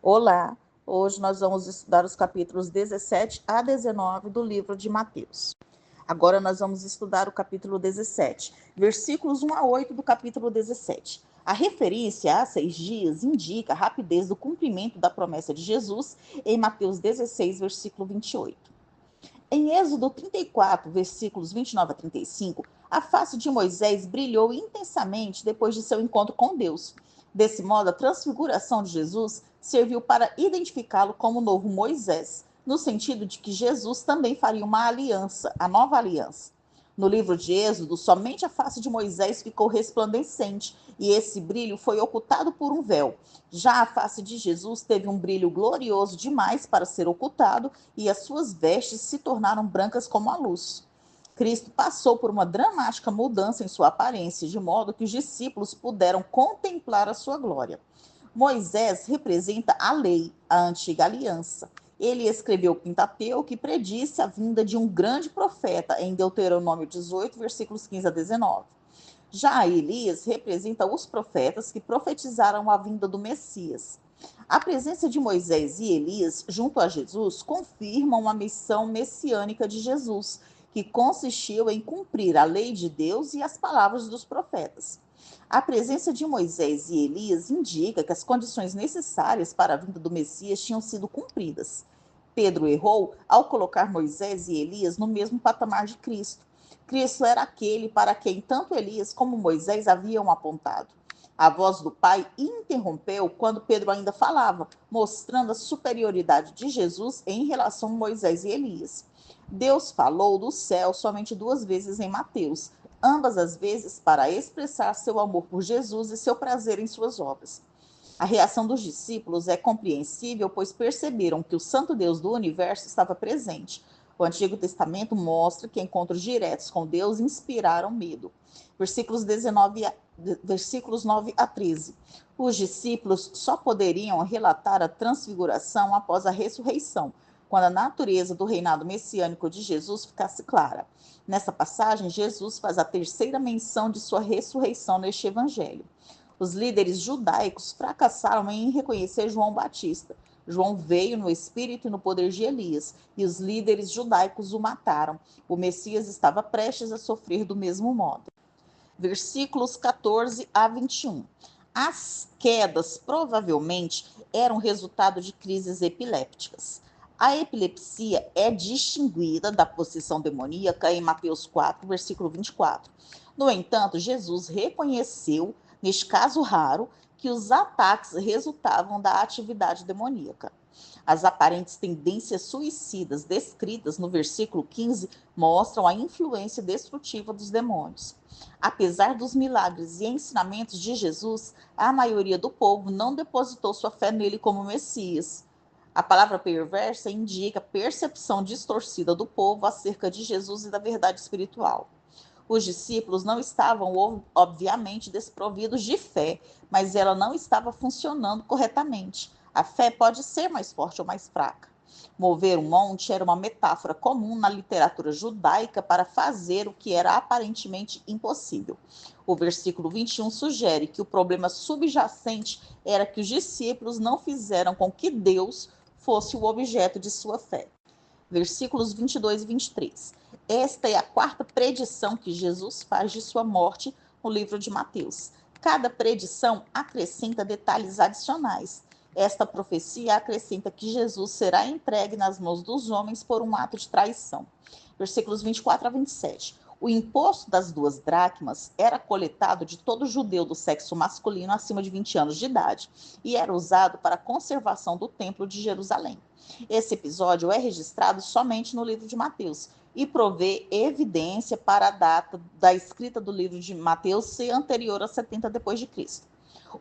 Olá, hoje nós vamos estudar os capítulos 17 a 19 do livro de Mateus. Agora nós vamos estudar o capítulo 17, versículos 1 a 8 do capítulo 17. A referência a 6 dias indica a rapidez do cumprimento da promessa de Jesus em Mateus 16, versículo 28. Em Êxodo 34, versículos 29 a 35, a face de Moisés brilhou intensamente depois de seu encontro com Deus. Desse modo, a transfiguração de Jesus serviu para identificá-lo como o novo Moisés, no sentido de que Jesus também faria uma aliança, a nova aliança. No livro de Êxodo, somente a face de Moisés ficou resplandecente e esse brilho foi ocultado por um véu. Já a face de Jesus teve um brilho glorioso demais para ser ocultado e as suas vestes se tornaram brancas como a luz. Cristo passou por uma dramática mudança em sua aparência, de modo que os discípulos puderam contemplar a sua glória. Moisés representa a lei, a antiga aliança. Ele escreveu o Pentateuco e predisse a vinda de um grande profeta em Deuteronômio 18, versículos 15 a 19. Já Elias representa os profetas que profetizaram a vinda do Messias. A presença de Moisés e Elias junto a Jesus confirmam a missão messiânica de Jesus, que consistiu em cumprir a lei de Deus e as palavras dos profetas. A presença de Moisés e Elias indica que as condições necessárias para a vinda do Messias tinham sido cumpridas. Pedro errou ao colocar Moisés e Elias no mesmo patamar de Cristo. Cristo era aquele para quem tanto Elias como Moisés haviam apontado. A voz do Pai interrompeu quando Pedro ainda falava, mostrando a superioridade de Jesus em relação a Moisés e Elias. Deus falou do céu somente 2 vezes em Mateus, ambas as vezes para expressar seu amor por Jesus e seu prazer em suas obras. A reação dos discípulos é compreensível, pois perceberam que o Santo Deus do universo estava presente. O Antigo Testamento mostra que encontros diretos com Deus inspiraram medo. Versículos 9 a 13. Os discípulos só poderiam relatar a transfiguração após a ressurreição, quando a natureza do reinado messiânico de Jesus ficasse clara. Nessa passagem, Jesus faz a terceira menção de sua ressurreição neste evangelho. Os líderes judaicos fracassaram em reconhecer João Batista. João veio no espírito e no poder de Elias, e os líderes judaicos o mataram. O Messias estava prestes a sofrer do mesmo modo. Versículos 14 a 21. As quedas provavelmente eram resultado de crises epilépticas. A epilepsia é distinguida da possessão demoníaca em Mateus 4, versículo 24. No entanto, Jesus reconheceu, neste caso raro, que os ataques resultavam da atividade demoníaca. As aparentes tendências suicidas descritas no versículo 15 mostram a influência destrutiva dos demônios. Apesar dos milagres e ensinamentos de Jesus, a maioria do povo não depositou sua fé nele como Messias. A palavra perversa indica a percepção distorcida do povo acerca de Jesus e da verdade espiritual. Os discípulos não estavam, obviamente, desprovidos de fé, mas ela não estava funcionando corretamente. A fé pode ser mais forte ou mais fraca. Mover um monte era uma metáfora comum na literatura judaica para fazer o que era aparentemente impossível. O versículo 21 sugere que o problema subjacente era que os discípulos não fizeram com que Deus fosse o objeto de sua fé. Versículos 22 e 23. Esta é a quarta predição que Jesus faz de sua morte no livro de Mateus. Cada predição acrescenta detalhes adicionais. Esta profecia acrescenta que Jesus será entregue nas mãos dos homens por um ato de traição. Versículos 24 a 27. O imposto das 2 dracmas era coletado de todo judeu do sexo masculino acima de 20 anos de idade e era usado para a conservação do templo de Jerusalém. Esse episódio é registrado somente no livro de Mateus e provê evidência para a data da escrita do livro de Mateus ser anterior a 70 depois de Cristo.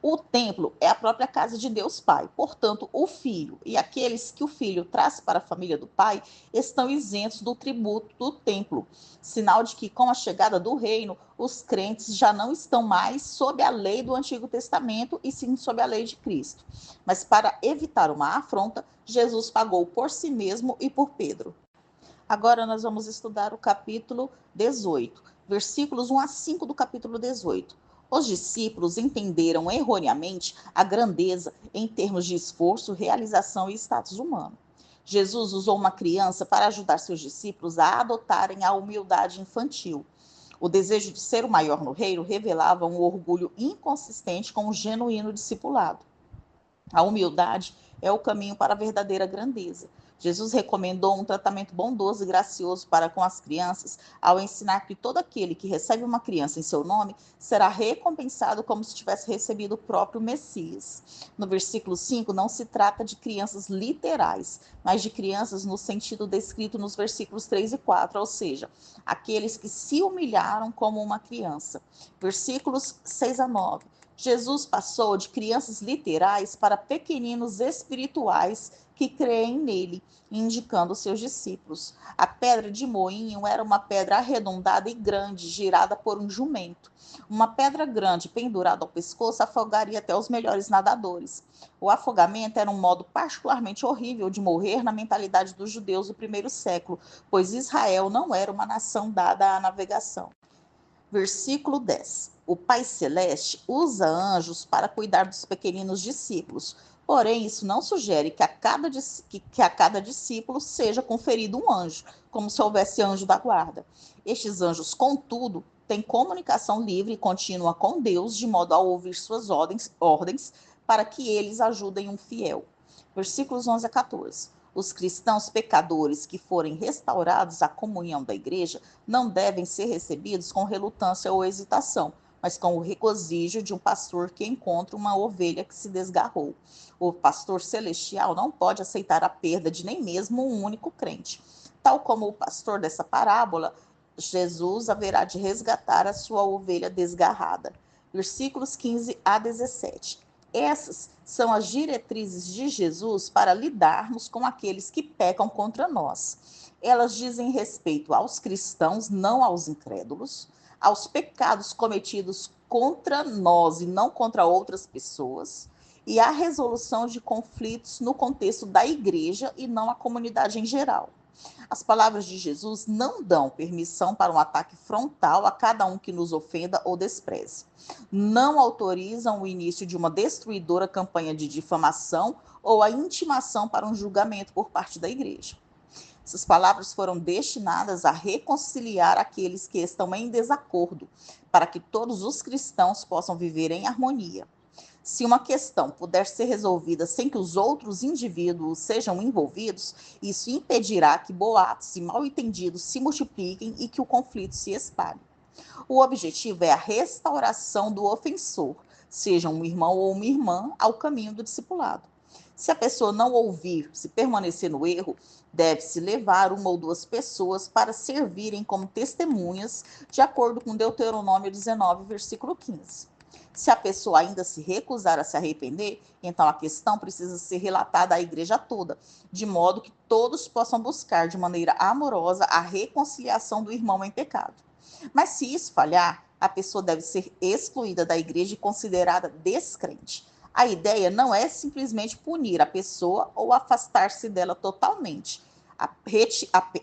O templo é a própria casa de Deus Pai, portanto, o filho e aqueles que o filho traz para a família do pai estão isentos do tributo do templo, sinal de que com a chegada do reino, os crentes já não estão mais sob a lei do Antigo Testamento e sim sob a lei de Cristo. Mas para evitar uma afronta, Jesus pagou por si mesmo e por Pedro. Agora nós vamos estudar o capítulo 18, versículos 1 a 5 do capítulo 18. Os discípulos entenderam erroneamente a grandeza em termos de esforço, realização e status humano. Jesus usou uma criança para ajudar seus discípulos a adotarem a humildade infantil. O desejo de ser o maior no reino revelava um orgulho inconsistente com o genuíno discipulado. A humildade é o caminho para a verdadeira grandeza. Jesus recomendou um tratamento bondoso e gracioso para com as crianças, ao ensinar que todo aquele que recebe uma criança em seu nome será recompensado como se tivesse recebido o próprio Messias. No versículo 5, não se trata de crianças literais, mas de crianças no sentido descrito nos versículos 3 e 4, ou seja, aqueles que se humilharam como uma criança. Versículos 6 a 9. Jesus passou de crianças literais para pequeninos espirituais que creem nele, indicando seus discípulos. A pedra de moinho era uma pedra arredondada e grande, girada por um jumento. Uma pedra grande pendurada ao pescoço afogaria até os melhores nadadores. O afogamento era um modo particularmente horrível de morrer na mentalidade dos judeus do primeiro século, pois Israel não era uma nação dada à navegação. Versículo 10. O Pai Celeste usa anjos para cuidar dos pequeninos discípulos. Porém, isso não sugere que a cada discípulo seja conferido um anjo, como se houvesse anjo da guarda. Estes anjos, contudo, têm comunicação livre e contínua com Deus, de modo a ouvir suas ordens para que eles ajudem um fiel. Versículos 11 a 14. Os cristãos pecadores que forem restaurados à comunhão da igreja não devem ser recebidos com relutância ou hesitação, mas com o regozijo de um pastor que encontra uma ovelha que se desgarrou. O pastor celestial não pode aceitar a perda de nem mesmo um único crente. Tal como o pastor dessa parábola, Jesus haverá de resgatar a sua ovelha desgarrada. Versículos 15 a 17. Essas são as diretrizes de Jesus para lidarmos com aqueles que pecam contra nós. Elas dizem respeito aos cristãos, não aos incrédulos, aos pecados cometidos contra nós e não contra outras pessoas, e à resolução de conflitos no contexto da igreja e não a comunidade em geral. As palavras de Jesus não dão permissão para um ataque frontal a cada um que nos ofenda ou despreze. Não autorizam o início de uma destruidora campanha de difamação ou a intimação para um julgamento por parte da igreja. Essas palavras foram destinadas a reconciliar aqueles que estão em desacordo, para que todos os cristãos possam viver em harmonia. Se uma questão puder ser resolvida sem que os outros indivíduos sejam envolvidos, isso impedirá que boatos e mal-entendidos se multipliquem e que o conflito se espalhe. O objetivo é a restauração do ofensor, seja um irmão ou uma irmã, ao caminho do discipulado. Se a pessoa não ouvir, se permanecer no erro, deve-se levar uma ou duas pessoas para servirem como testemunhas, de acordo com Deuteronômio 19, versículo 15. Se a pessoa ainda se recusar a se arrepender, então a questão precisa ser relatada à igreja toda, de modo que todos possam buscar de maneira amorosa a reconciliação do irmão em pecado. Mas se isso falhar, a pessoa deve ser excluída da igreja e considerada descrente. A ideia não é simplesmente punir a pessoa ou afastar-se dela totalmente,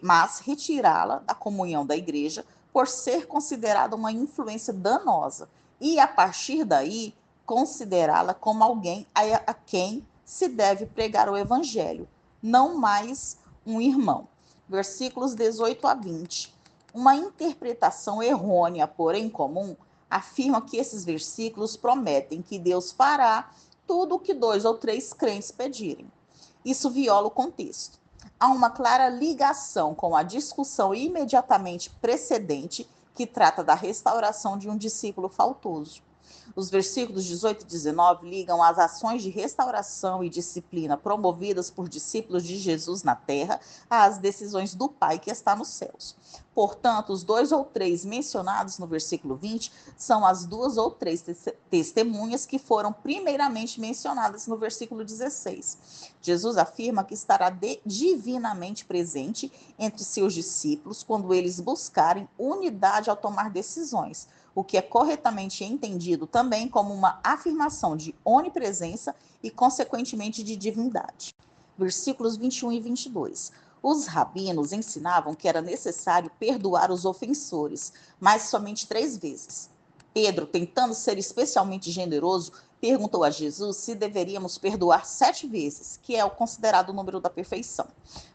mas retirá-la da comunhão da igreja por ser considerada uma influência danosa e, a partir daí, considerá-la como alguém a quem se deve pregar o evangelho, não mais um irmão. Versículos 18 a 20. Uma interpretação errônea, porém comum, afirma que esses versículos prometem que Deus fará tudo o que 2 ou 3 crentes pedirem. Isso viola o contexto. Há uma clara ligação com a discussão imediatamente precedente que trata da restauração de um discípulo faltoso. Os versículos 18 e 19 ligam as ações de restauração e disciplina promovidas por discípulos de Jesus na terra às decisões do Pai que está nos céus. Portanto, os 2 ou 3 mencionados no versículo 20 são as 2 ou 3 testemunhas que foram primeiramente mencionadas no versículo 16. Jesus afirma que estará divinamente presente entre seus discípulos quando eles buscarem unidade ao tomar decisões, o que é corretamente entendido também como uma afirmação de onipresença e, consequentemente, de divindade. Versículos 21 e 22. Os rabinos ensinavam que era necessário perdoar os ofensores, mas somente 3 vezes. Pedro, tentando ser especialmente generoso, perguntou a Jesus se deveríamos perdoar 7 vezes, que é o considerado número da perfeição.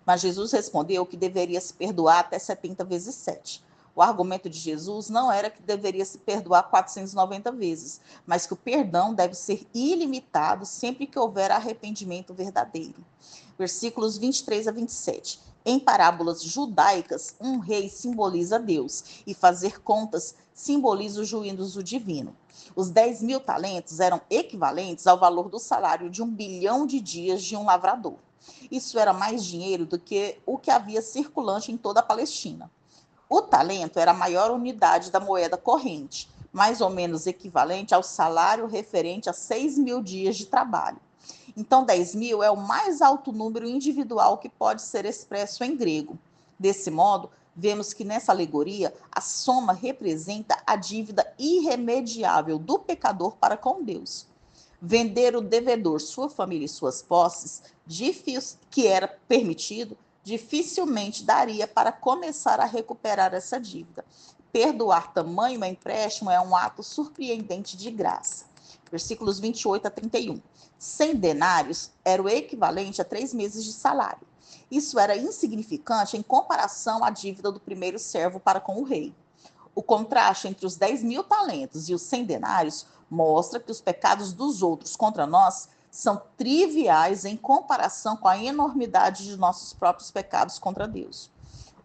Mas Jesus respondeu que deveria se perdoar até 70 vezes 7. O argumento de Jesus não era que deveria se perdoar 490 vezes, mas que o perdão deve ser ilimitado sempre que houver arrependimento verdadeiro. Versículos 23 a 27. Em parábolas judaicas, um rei simboliza Deus e fazer contas simboliza o juízo divino. Os 10.000 talentos eram equivalentes ao valor do salário de 1 bilhão de dias de um lavrador. Isso era mais dinheiro do que o que havia circulante em toda a Palestina. O talento era a maior unidade da moeda corrente, mais ou menos equivalente ao salário referente a 6.000 dias de trabalho. Então, 10.000 é o mais alto número individual que pode ser expresso em grego. Desse modo, vemos que nessa alegoria, a soma representa a dívida irremediável do pecador para com Deus. Vender o devedor, sua família e suas posses, que era permitido, dificilmente daria para começar a recuperar essa dívida. Perdoar tamanho empréstimo é um ato surpreendente de graça. Versículos 28 a 31. 100 denários era o equivalente a 3 meses de salário. Isso era insignificante em comparação à dívida do primeiro servo para com o rei. O contraste entre os 10.000 talentos e os 100 denários mostra que os pecados dos outros contra nós são triviais em comparação com a enormidade de nossos próprios pecados contra Deus.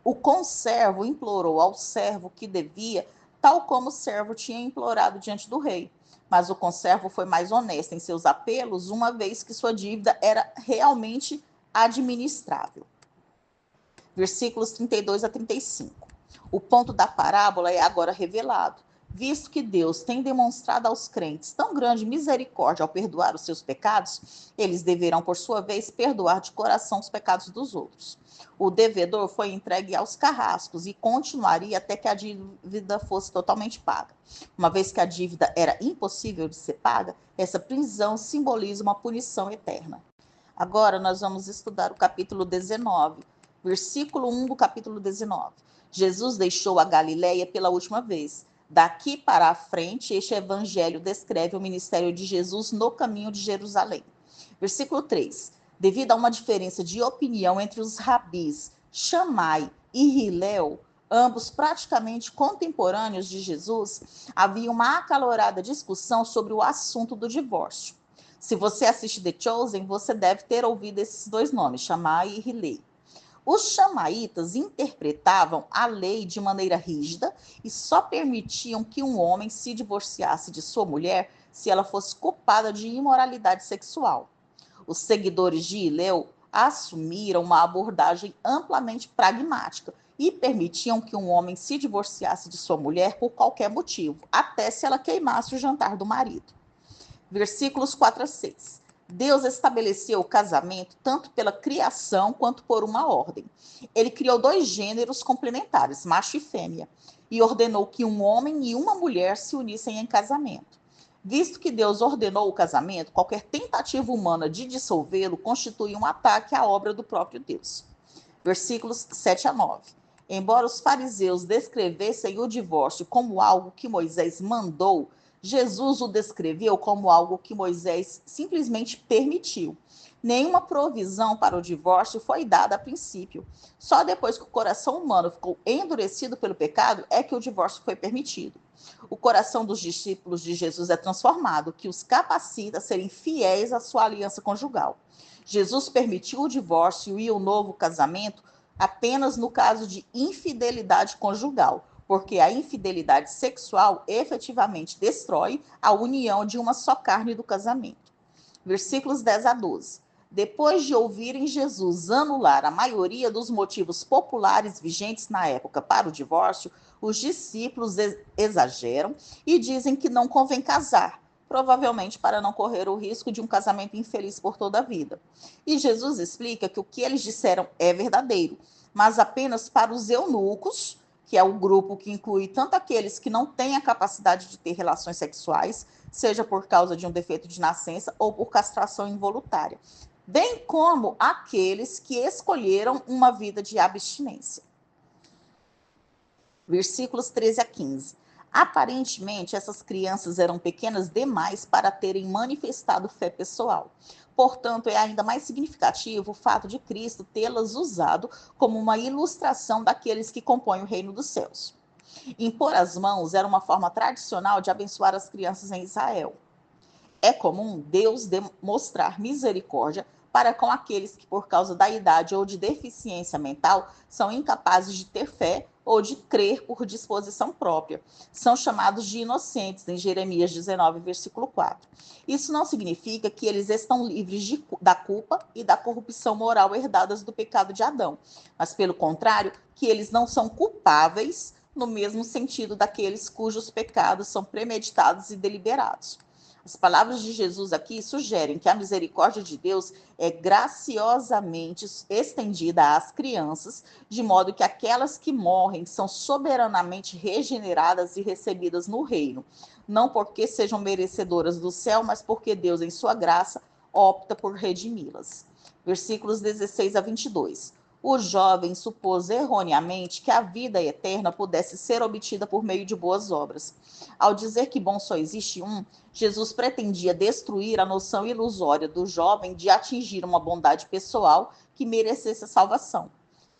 O conservo implorou ao servo que devia, tal como o servo tinha implorado diante do rei. Mas o conservo foi mais honesto em seus apelos, uma vez que sua dívida era realmente administrável. Versículos 32 a 35. O ponto da parábola é agora revelado. Visto que Deus tem demonstrado aos crentes tão grande misericórdia ao perdoar os seus pecados, eles deverão, por sua vez, perdoar de coração os pecados dos outros. O devedor foi entregue aos carrascos e continuaria até que a dívida fosse totalmente paga. Uma vez que a dívida era impossível de ser paga, essa prisão simboliza uma punição eterna. Agora nós vamos estudar o capítulo 19, versículo 1 do capítulo 19. Jesus deixou a Galileia pela última vez. Daqui para a frente, este evangelho descreve o ministério de Jesus no caminho de Jerusalém. Versículo 3. Devido a uma diferença de opinião entre os rabis Shammai e Hillel, ambos praticamente contemporâneos de Jesus, havia uma acalorada discussão sobre o assunto do divórcio. Se você assiste The Chosen, você deve ter ouvido esses dois nomes, Shammai e Hillel. Os xamaitas interpretavam a lei de maneira rígida e só permitiam que um homem se divorciasse de sua mulher se ela fosse culpada de imoralidade sexual. Os seguidores de Hillel assumiram uma abordagem amplamente pragmática e permitiam que um homem se divorciasse de sua mulher por qualquer motivo, até se ela queimasse o jantar do marido. Versículos 4 a 6. Deus estabeleceu o casamento tanto pela criação quanto por uma ordem. Ele criou 2 gêneros complementares, macho e fêmea, e ordenou que um homem e uma mulher se unissem em casamento. Visto que Deus ordenou o casamento, qualquer tentativa humana de dissolvê-lo constitui um ataque à obra do próprio Deus. Versículos 7 a 9. Embora os fariseus descrevessem o divórcio como algo que Moisés mandou, Jesus o descreveu como algo que Moisés simplesmente permitiu. Nenhuma provisão para o divórcio foi dada a princípio. Só depois que o coração humano ficou endurecido pelo pecado é que o divórcio foi permitido. O coração dos discípulos de Jesus é transformado, que os capacita a serem fiéis à sua aliança conjugal. Jesus permitiu o divórcio e o novo casamento apenas no caso de infidelidade conjugal, porque a infidelidade sexual efetivamente destrói a união de uma só carne do casamento. Versículos 10 a 12. Depois de ouvirem Jesus anular a maioria dos motivos populares vigentes na época para o divórcio, os discípulos exageram e dizem que não convém casar, provavelmente para não correr o risco de um casamento infeliz por toda a vida. E Jesus explica que o que eles disseram é verdadeiro, mas apenas para os eunucos, que é o grupo que inclui tanto aqueles que não têm a capacidade de ter relações sexuais, seja por causa de um defeito de nascença ou por castração involuntária, bem como aqueles que escolheram uma vida de abstinência. Versículos 13 a 15. Aparentemente, essas crianças eram pequenas demais para terem manifestado fé pessoal. Portanto, é ainda mais significativo o fato de Cristo tê-las usado como uma ilustração daqueles que compõem o reino dos céus. Impor as mãos era uma forma tradicional de abençoar as crianças em Israel. É comum Deus demonstrar misericórdia para com aqueles que, por causa da idade ou de deficiência mental, são incapazes de ter fé ou de crer por disposição própria. São chamados de inocentes, em Jeremias 19, versículo 4. Isso não significa que eles estão livres da culpa e da corrupção moral herdadas do pecado de Adão, mas, pelo contrário, que eles não são culpáveis no mesmo sentido daqueles cujos pecados são premeditados e deliberados. As palavras de Jesus aqui sugerem que a misericórdia de Deus é graciosamente estendida às crianças, de modo que aquelas que morrem são soberanamente regeneradas e recebidas no reino, não porque sejam merecedoras do céu, mas porque Deus, em sua graça, opta por redimi-las. Versículos 16 a 22. O jovem supôs erroneamente que a vida eterna pudesse ser obtida por meio de boas obras. Ao dizer que bom só existe um, Jesus pretendia destruir a noção ilusória do jovem de atingir uma bondade pessoal que merecesse a salvação.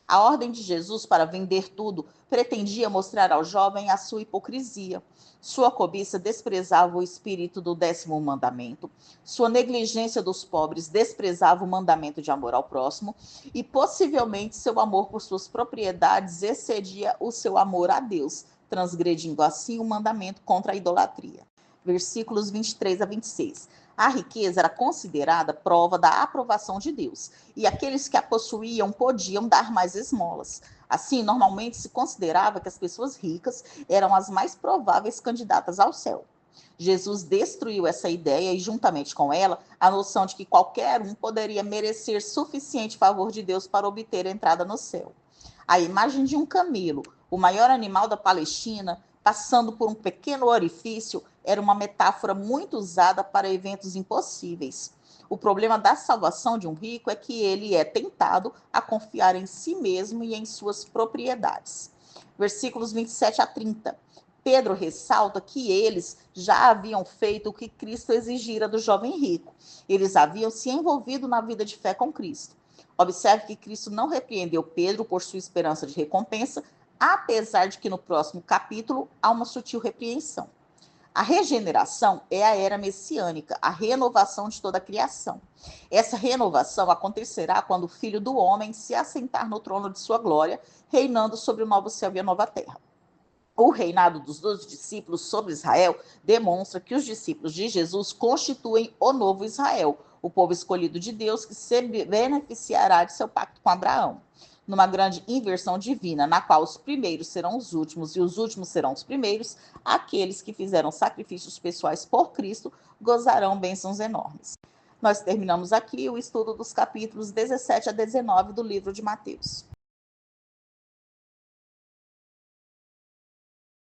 A ordem de Jesus para vender tudo pretendia mostrar ao jovem a sua hipocrisia. Sua cobiça desprezava o espírito do 10º mandamento, sua negligência dos pobres desprezava o mandamento de amor ao próximo e possivelmente seu amor por suas propriedades excedia o seu amor a Deus, transgredindo assim o mandamento contra a idolatria. Versículos 23 a 26. A riqueza era considerada prova da aprovação de Deus, e aqueles que a possuíam podiam dar mais esmolas. Assim, normalmente se considerava que as pessoas ricas eram as mais prováveis candidatas ao céu. Jesus destruiu essa ideia e, juntamente com ela, a noção de que qualquer um poderia merecer suficiente favor de Deus para obter entrada no céu. A imagem de um camelo, o maior animal da Palestina, passando por um pequeno orifício, era uma metáfora muito usada para eventos impossíveis. O problema da salvação de um rico é que ele é tentado a confiar em si mesmo e em suas propriedades. Versículos 27 a 30. Pedro ressalta que eles já haviam feito o que Cristo exigira do jovem rico. Eles haviam se envolvido na vida de fé com Cristo. Observe que Cristo não repreendeu Pedro por sua esperança de recompensa, apesar de que no próximo capítulo há uma sutil repreensão. A regeneração é a era messiânica, a renovação de toda a criação. Essa renovação acontecerá quando o Filho do Homem se assentar no trono de sua glória, reinando sobre o novo céu e a nova terra. O reinado dos 12 discípulos sobre Israel demonstra que os discípulos de Jesus constituem o novo Israel, o povo escolhido de Deus que se beneficiará de seu pacto com Abraão. Numa grande inversão divina, na qual os primeiros serão os últimos e os últimos serão os primeiros, aqueles que fizeram sacrifícios pessoais por Cristo gozarão bênçãos enormes. Nós terminamos aqui o estudo dos capítulos 17 a 19 do livro de Mateus.